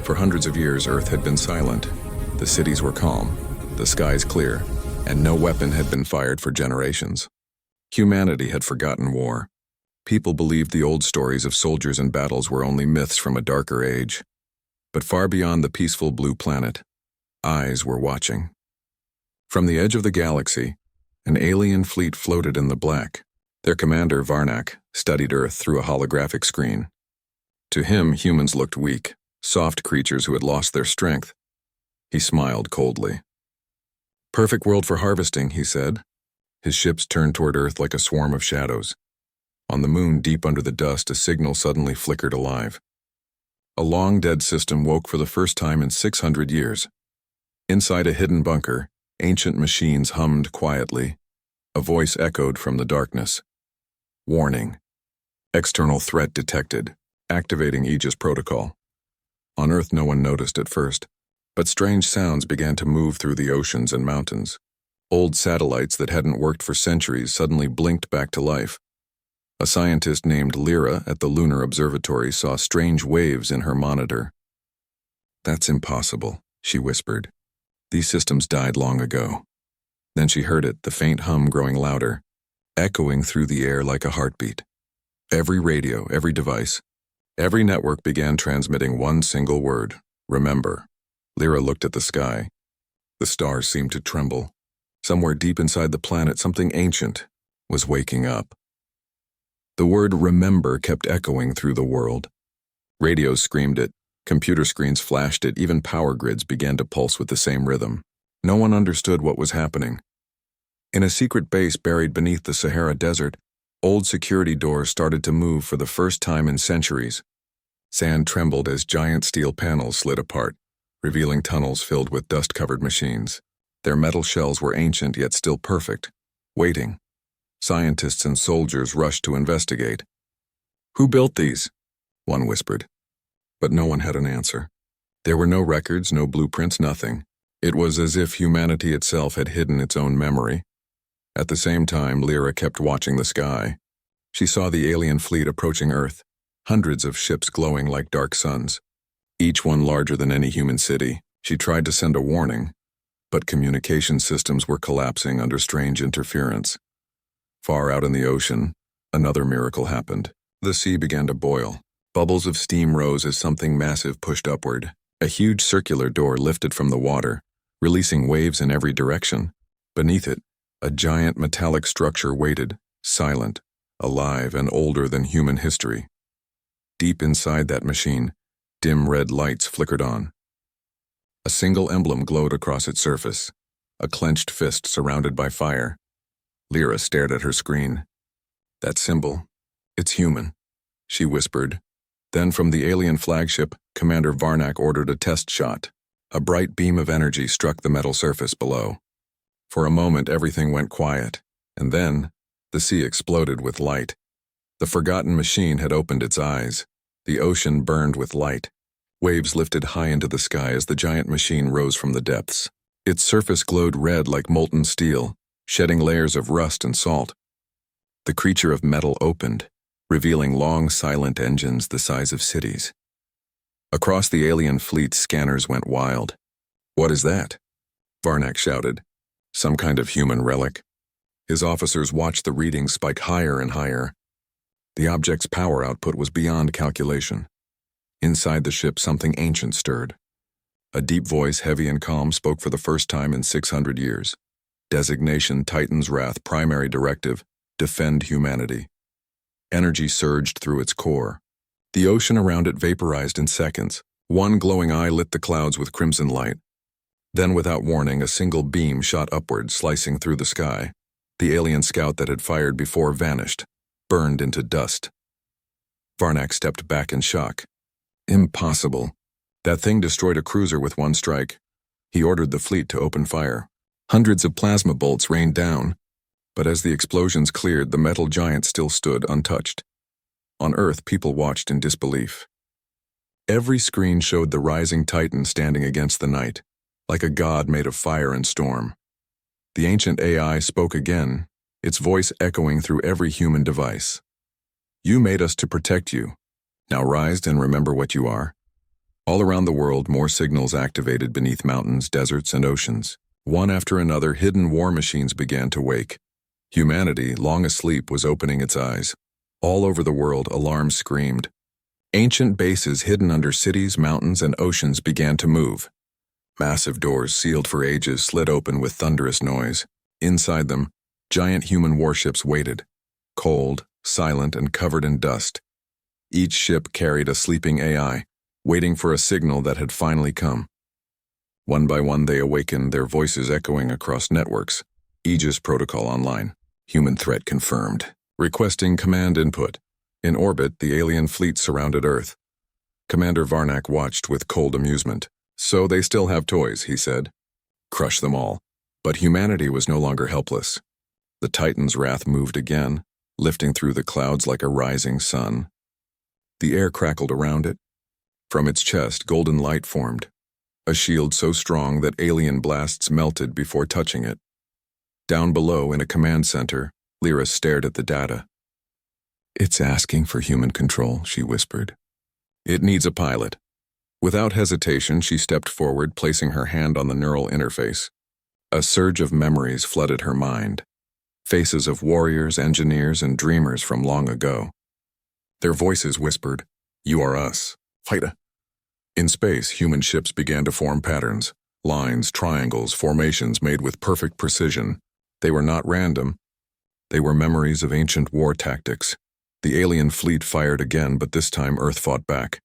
For hundreds of years, Earth had been silent. The cities were calm, the skies clear, and no weapon had been fired for generations. Humanity had forgotten war. People believed the old stories of soldiers and battles were only myths from a darker age. But far beyond the peaceful blue planet, eyes were watching. From the edge of the galaxy, an alien fleet floated in the black. Their commander, Varnak, studied Earth through a holographic screen. To him, humans looked weak, soft creatures who had lost their strength. He smiled coldly. "Perfect world for harvesting," he said. His ships turned toward Earth like a swarm of shadows. On the moon, deep under the dust, a signal suddenly flickered alive. A long-dead system woke for the first time in 600 years. Inside a hidden bunker, ancient machines hummed quietly. A voice echoed from the darkness. "Warning. External threat detected. Activating Aegis protocol." On Earth, no one noticed at first, but strange sounds began to move through the oceans and mountains. Old satellites that hadn't worked for centuries suddenly blinked back to life. A scientist named Lyra at the Lunar Observatory saw strange waves in her monitor. "That's impossible," she whispered. "These systems died long ago." Then she heard it, the faint hum growing louder, echoing through the air like a heartbeat. Every radio, every device, every network began transmitting one single word: remember. Lyra looked at the sky. The stars seemed to tremble. Somewhere deep inside the planet, something ancient was waking up. The word remember kept echoing through the world. Radios screamed it, computer screens flashed it, even power grids began to pulse with the same rhythm. No one understood what was happening. In a secret base buried beneath the Sahara Desert, old security doors started to move for the first time in centuries. Sand trembled as giant steel panels slid apart, revealing tunnels filled with dust-covered machines. Their metal shells were ancient yet still perfect, waiting. Scientists and soldiers rushed to investigate. "Who built these?" one whispered. But no one had an answer. There were no records, no blueprints, nothing. It was as if humanity itself had hidden its own memory. At the same time, Lyra kept watching the sky. She saw the alien fleet approaching Earth, hundreds of ships glowing like dark suns, each one larger than any human city. She tried to send a warning, but communication systems were collapsing under strange interference. Far out in the ocean, another miracle happened. The sea began to boil. Bubbles of steam rose as something massive pushed upward. A huge circular door lifted from the water, releasing waves in every direction. Beneath it, a giant metallic structure waited, silent, alive, and older than human history. Deep inside that machine, dim red lights flickered on. A single emblem glowed across its surface, a clenched fist surrounded by fire. Lyra stared at her screen. "That symbol, it's human," she whispered. Then from the alien flagship, Commander Varnak ordered a test shot. A bright beam of energy struck the metal surface below. For a moment, everything went quiet, and then the sea exploded with light. The forgotten machine had opened its eyes. The ocean burned with light. Waves lifted high into the sky as the giant machine rose from the depths. Its surface glowed red like molten steel, shedding layers of rust and salt. The creature of metal opened, revealing long, silent engines the size of cities. Across the alien fleet, scanners went wild. "What is that?" Varnak shouted. "Some kind of human relic." His officers watched the readings spike higher and higher. The object's power output was beyond calculation. Inside the ship, something ancient stirred. A deep voice, heavy and calm, spoke for the first time in 600 years. Designation Titan's Wrath, primary directive: defend humanity. Energy surged through its core. The ocean around it vaporized in seconds. One glowing eye lit the clouds with crimson light. Then, without warning, a single beam shot upward, slicing through the sky. The alien scout that had fired before vanished, burned into dust. Varnak stepped back in shock. Impossible. That thing destroyed a cruiser with one strike. He ordered the fleet to open fire. Hundreds of plasma bolts rained down. But as the explosions cleared, the metal giant still stood untouched. On Earth, people watched in disbelief. Every screen showed the rising Titan standing against the night, like a god made of fire and storm. The ancient AI spoke again, its voice echoing through every human device. "You made us to protect you. Now rise and remember what you are." All around the world, more signals activated beneath mountains, deserts, and oceans. One after another, hidden war machines began to wake. Humanity, long asleep, was opening its eyes. All over the world, alarms screamed. Ancient bases hidden under cities, mountains, and oceans began to move. Massive doors, sealed for ages, slid open with thunderous noise. Inside them, giant human warships waited, cold, silent, and covered in dust. Each ship carried a sleeping AI, waiting for a signal that had finally come. One by one they awakened, their voices echoing across networks. Aegis protocol online. Human threat confirmed. Requesting command input. In orbit, the alien fleet surrounded Earth. Commander Varnak watched with cold amusement. So they still have toys, he said. Crush them all. But humanity was no longer helpless. The Titan's wrath moved again, lifting through the clouds like a rising sun. The air crackled around it. From its chest, golden light formed, a shield so strong that alien blasts melted before touching it. Down below, in a command center, Lyra stared at the data. It's asking for human control, she whispered. It needs a pilot. Without hesitation, she stepped forward, placing her hand on the neural interface. A surge of memories flooded her mind. Faces of warriors, engineers, and dreamers from long ago. Their voices whispered, "You are us. Fighta." In space, human ships began to form patterns, lines, triangles, formations made with perfect precision. They were not random. They were memories of ancient war tactics. The alien fleet fired again, but this time Earth fought back.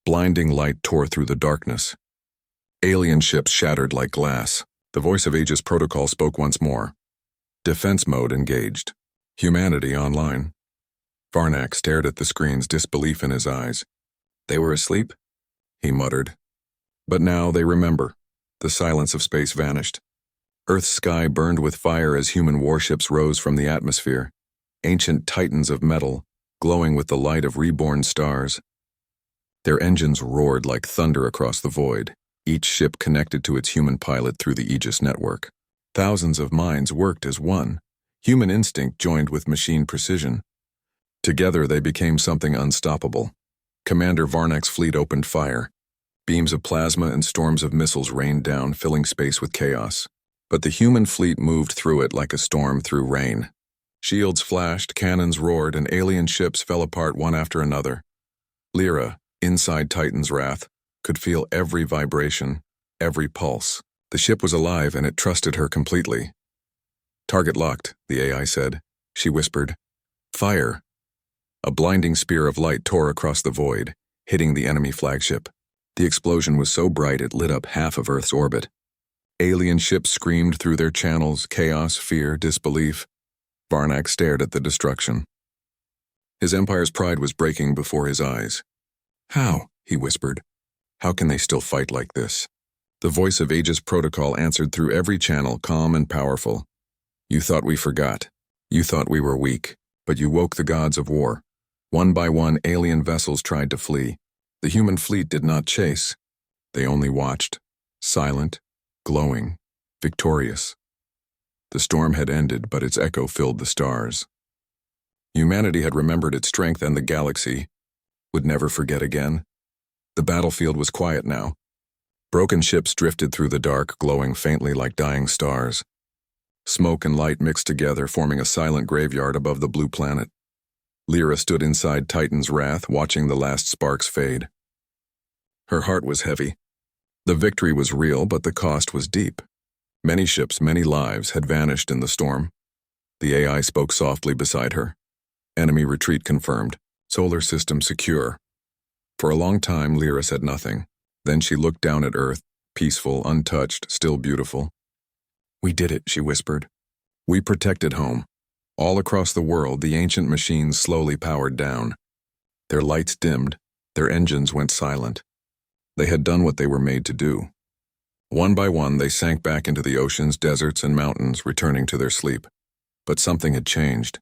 Blinding light tore through the darkness. Alien ships shattered like glass. The voice of Aegis Protocol spoke once more. Defense mode engaged. Humanity online. Varnak stared at the screens, disbelief in his eyes. They were asleep? He muttered. But now they remember. The silence of space vanished. Earth's sky burned with fire as human warships rose from the atmosphere. Ancient titans of metal, glowing with the light of reborn stars. Their engines roared like thunder across the void, each ship connected to its human pilot through the Aegis network. Thousands of minds worked as one. Human instinct joined with machine precision. Together they became something unstoppable. Commander Varnak's fleet opened fire. Beams of plasma and storms of missiles rained down, filling space with chaos. But the human fleet moved through it like a storm through rain. Shields flashed, cannons roared, and alien ships fell apart one after another. Lyra, inside Titan's wrath, could feel every vibration, every pulse. The ship was alive and it trusted her completely. Target locked, the AI said. She whispered, "Fire." A blinding spear of light tore across the void, hitting the enemy flagship. The explosion was so bright it lit up half of Earth's orbit. Alien ships screamed through their channels, chaos, fear, disbelief. Varnak stared at the destruction. His empire's pride was breaking before his eyes. "How?" he whispered. "How can they still fight like this?" The voice of Aegis Protocol answered through every channel, calm and powerful. "You thought we forgot. You thought we were weak, but you woke the gods of war. One by one, alien vessels tried to flee. The human fleet did not chase. They only watched, silent, glowing, victorious. The storm had ended, but its echo filled the stars. Humanity had remembered its strength, and the galaxy would never forget again. The battlefield was quiet now. Broken ships drifted through the dark, glowing faintly like dying stars. Smoke and light mixed together, forming a silent graveyard above the blue planet. Lyra stood inside Titan's wrath, watching the last sparks fade. Her heart was heavy. The victory was real, but the cost was deep. Many ships, many lives had vanished in the storm. The AI spoke softly beside her. Enemy retreat confirmed. Solar system secure. For a long time, Lyra said nothing. Then she looked down at Earth, peaceful, untouched, still beautiful. "We did it," she whispered. "We protected home." All across the world, the ancient machines slowly powered down. Their lights dimmed, their engines went silent. They had done what they were made to do. One by one, they sank back into the oceans, deserts, and mountains, returning to their sleep. But something had changed.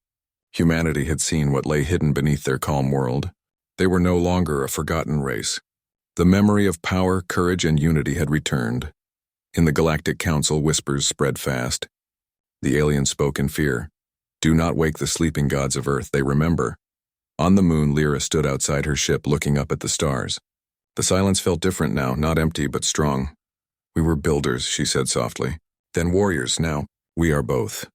Humanity had seen what lay hidden beneath their calm world. They were no longer a forgotten race. The memory of power, courage, and unity had returned. In the Galactic Council, whispers spread fast. The aliens spoke in fear. "Do not wake the sleeping gods of Earth, they remember." On the moon, Lyra stood outside her ship, looking up at the stars. The silence felt different now, not empty but strong. We were builders, she said softly. Then warriors, now we are both.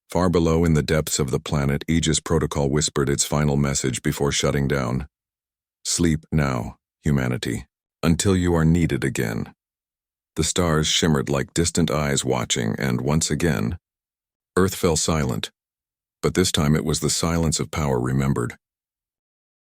Far below in the depths of the planet, Aegis Protocol whispered its final message before shutting down. Sleep now, humanity, until you are needed again. The stars shimmered like distant eyes watching, and once again, Earth fell silent. But this time it was the silence of power remembered.